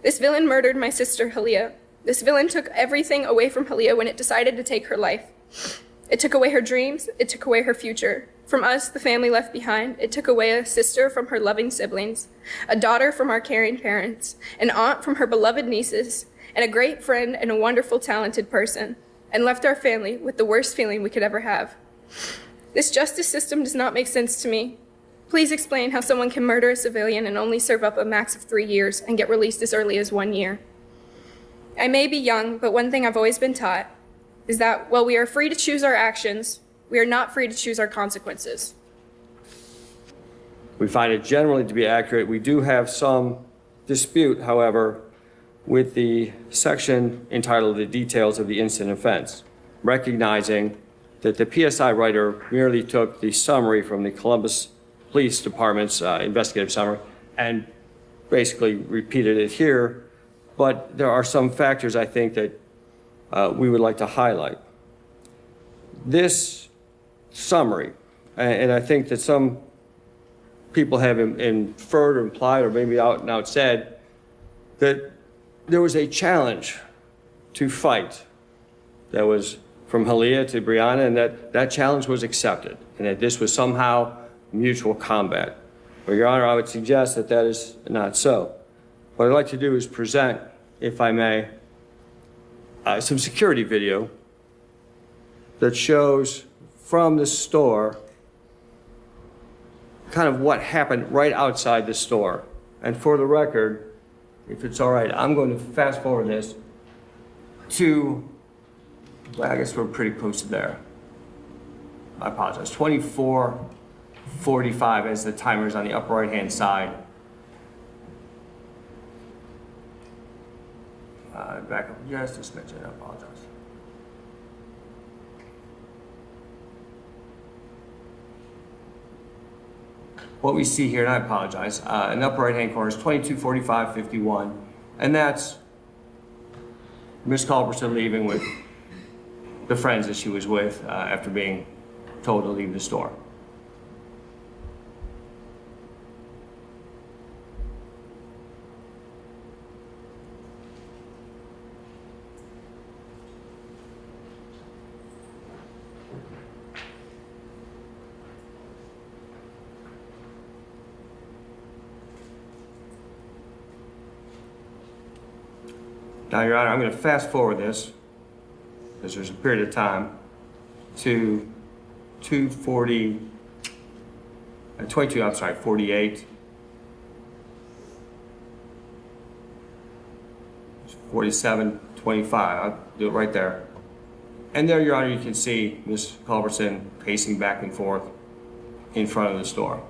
This villain murdered my sister, Halia. This villain took everything away from Halia when it decided to take her life. It took away her dreams, it took away her future, From us, the family left behind, it took away a sister from her loving siblings, a daughter from our caring parents, an aunt from her beloved nieces, and a great friend and a wonderful, talented person, and left our family with the worst feeling we could ever have. This justice system does not make sense to me. Please explain how someone can murder a civilian and only serve up a max of 3 years and get released as early as 1 year. I may be young, but one thing I've always been taught is that while we are free to choose our actions, we are not free to choose our consequences. We find it generally to be accurate. We do have some dispute, however, with the section entitled The Details of the Incident Offense, recognizing that the PSI writer merely took the summary from the Columbus Police Department's investigative summary and basically repeated it here, but there are some factors I think that we would like to highlight. This summary, and I think that some people have inferred or implied or maybe out and out said that there was a challenge to fight that was from Halia to Brianna, and that challenge was accepted, and that this was somehow mutual combat. Well, Your Honor, I would suggest that that is not so. What I'd like to do is present, if I may, some security video that shows from the store kind of what happened right outside the store. And for the record, if it's all right, I'm going to fast forward this to, well, I guess we're pretty close to there. I apologize, 24:45 as the timer is on the upper right-hand side. Back up just a smidgen, I apologize. What we see here, and I apologize, in the upper right-hand corner is 22:45:51, and that's Miss Culberson leaving with the friends that she was with after being told to leave the store. Now, Your Honor, I'm going to fast forward this, because there's a period of time, to 48, 47:25, I'll do it right there. And there, Your Honor, you can see Ms. Culberson pacing back and forth in front of the store.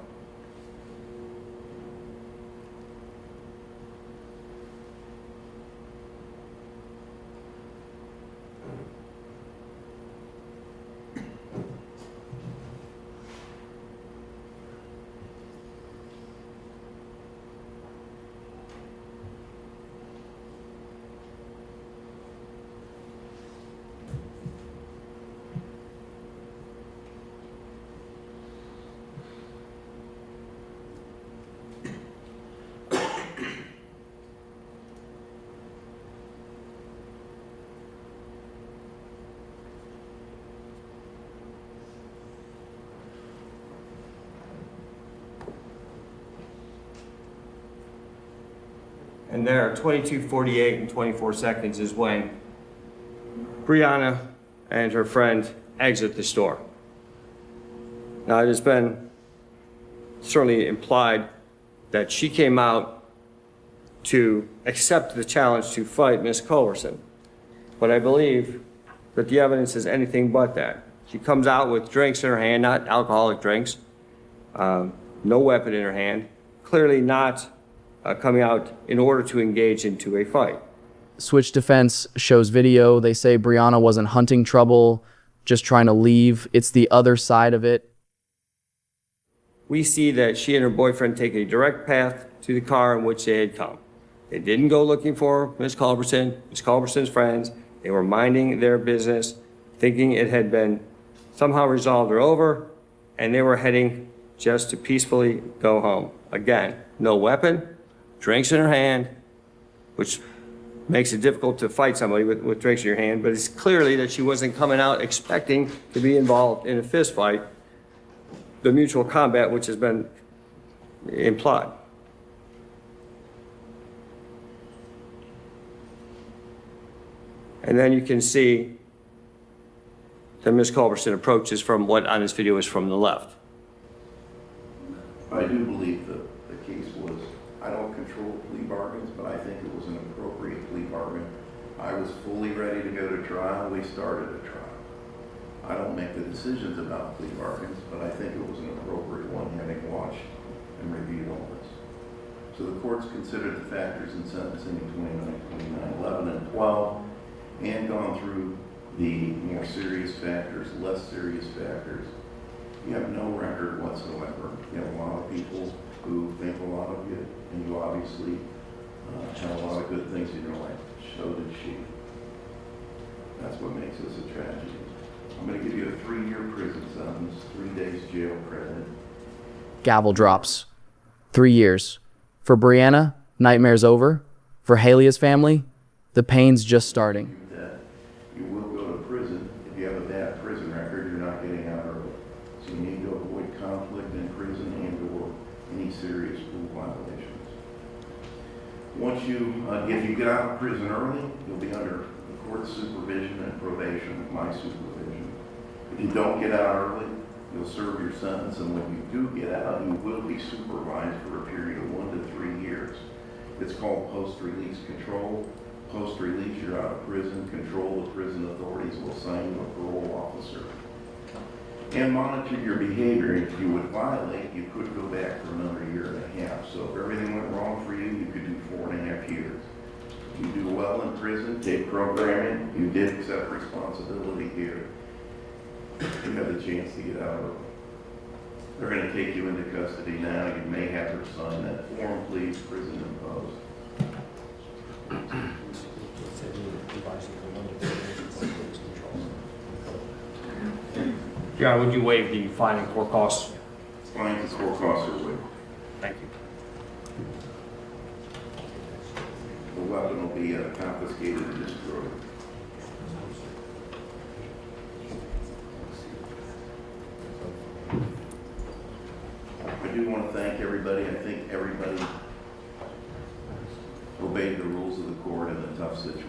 And there, 22:48 and 24 seconds is when Brianna and her friend exit the store. Now, it has been certainly implied that she came out to accept the challenge to fight Miss Culberson. But I believe that the evidence is anything but that. She comes out with drinks in her hand, not alcoholic drinks, no weapon in her hand, clearly not coming out in order to engage into a fight. Switch Defense shows video. They say Brianna wasn't hunting trouble, just trying to leave. It's the other side of it. We see that she and her boyfriend take a direct path to the car in which they had come. They didn't go looking for Miss Culberson's friends. They were minding their business, thinking it had been somehow resolved or over, and they were heading just to peacefully go home. Again, no weapon, drinks in her hand, which makes it difficult to fight somebody with drinks in your hand, but it's clearly that she wasn't coming out expecting to be involved in a fist fight. the mutual combat which has been implied. And then you can see that Ms. Culberson approaches from what on this video is from the left. I do believe that the case was, I don't control plea bargains, but I think it was an appropriate plea bargain. I was fully ready to go to trial. We started a trial. I don't make the decisions about plea bargains, but I think it was an appropriate one, having watched and reviewed all this. So the courts considered the factors in sentencing in 29, 11, and 12, and gone through the more serious factors, less serious factors. You have no record whatsoever. You have a lot of people who think a lot of you, and you obviously have a lot of good things in your life. So did she. That's what makes this a tragedy. I'm going to give you a 3-year prison sentence, 3 days jail credit. Gavel drops. 3 years. For Brianna, nightmare's over. For Halia's family, the pain's just starting. You will go to prison. If you have a bad prison record, you're not getting out early. So you need to avoid conflict in prison and/or any serious rule violations. Once if you get out of prison early, you'll be under the court's supervision and probation, my supervision. If you don't get out early, you'll serve your sentence, and when you do get out, you will be supervised for a period of 1 to 3 years. It's called post-release control. Post-release, you're out of prison. Control the prison authorities will assign you a parole officer. And monitor your behavior. If you would violate, you could go back for another 1.5 years. So if everything went wrong for you, you could do 4.5 years. If you do well in prison, take programming, you did accept responsibility here, you have the chance to get out early. They're going to take you into custody now. You may have her sign that form, please, prison imposed. Your Honor, would you waive the fine and court costs? Fines and court costs are waived. Thank you. The weapon will be confiscated and destroyed. I do want to thank everybody. I think everybody obeyed the rules of the court in a tough situation.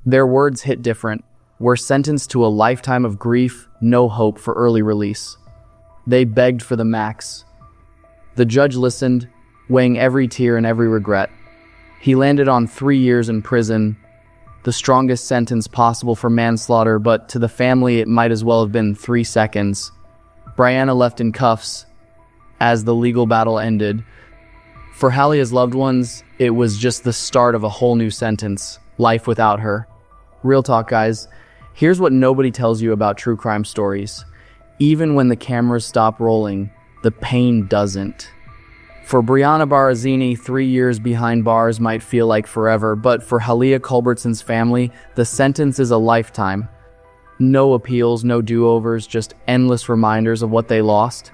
Their words hit different. Were sentenced to a lifetime of grief, no hope for early release. They begged for the max. The judge listened, weighing every tear and every regret. He landed on 3 years in prison, the strongest sentence possible for manslaughter, but to the family it might as well have been 3 seconds. Brianna left in cuffs as the legal battle ended. For Halia's loved ones, it was just the start of a whole new sentence, life without her. Real talk, guys. Here's what nobody tells you about true crime stories. Even when the cameras stop rolling, the pain doesn't. For Brianna Barazzini, 3 years behind bars might feel like forever, but for Halia Culbertson's family, the sentence is a lifetime. No appeals, no do-overs, just endless reminders of what they lost.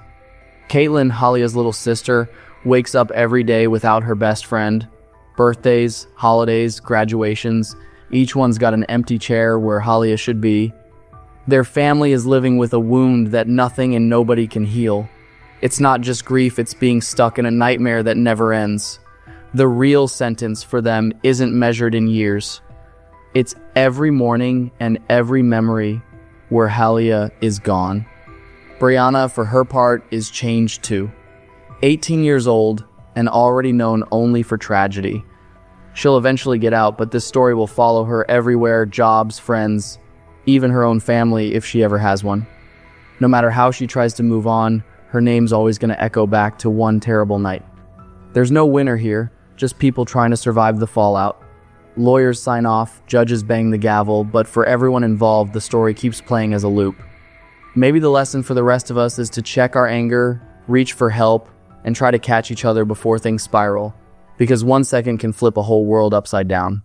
Caitlin, Halia's little sister, wakes up every day without her best friend. Birthdays, holidays, graduations, each one's got an empty chair where Halia should be. Their family is living with a wound that nothing and nobody can heal. It's not just grief, it's being stuck in a nightmare that never ends. The real sentence for them isn't measured in years. It's every morning and every memory where Halia is gone. Brianna, for her part, is changed too. 18 years old and already known only for tragedy. She'll eventually get out, but this story will follow her everywhere, jobs, friends, even her own family if she ever has one. No matter how she tries to move on, her name's always going to echo back to one terrible night. There's no winner here, just people trying to survive the fallout. Lawyers sign off, judges bang the gavel, but for everyone involved, the story keeps playing as a loop. Maybe the lesson for the rest of us is to check our anger, reach for help, and try to catch each other before things spiral, because 1 second can flip a whole world upside down.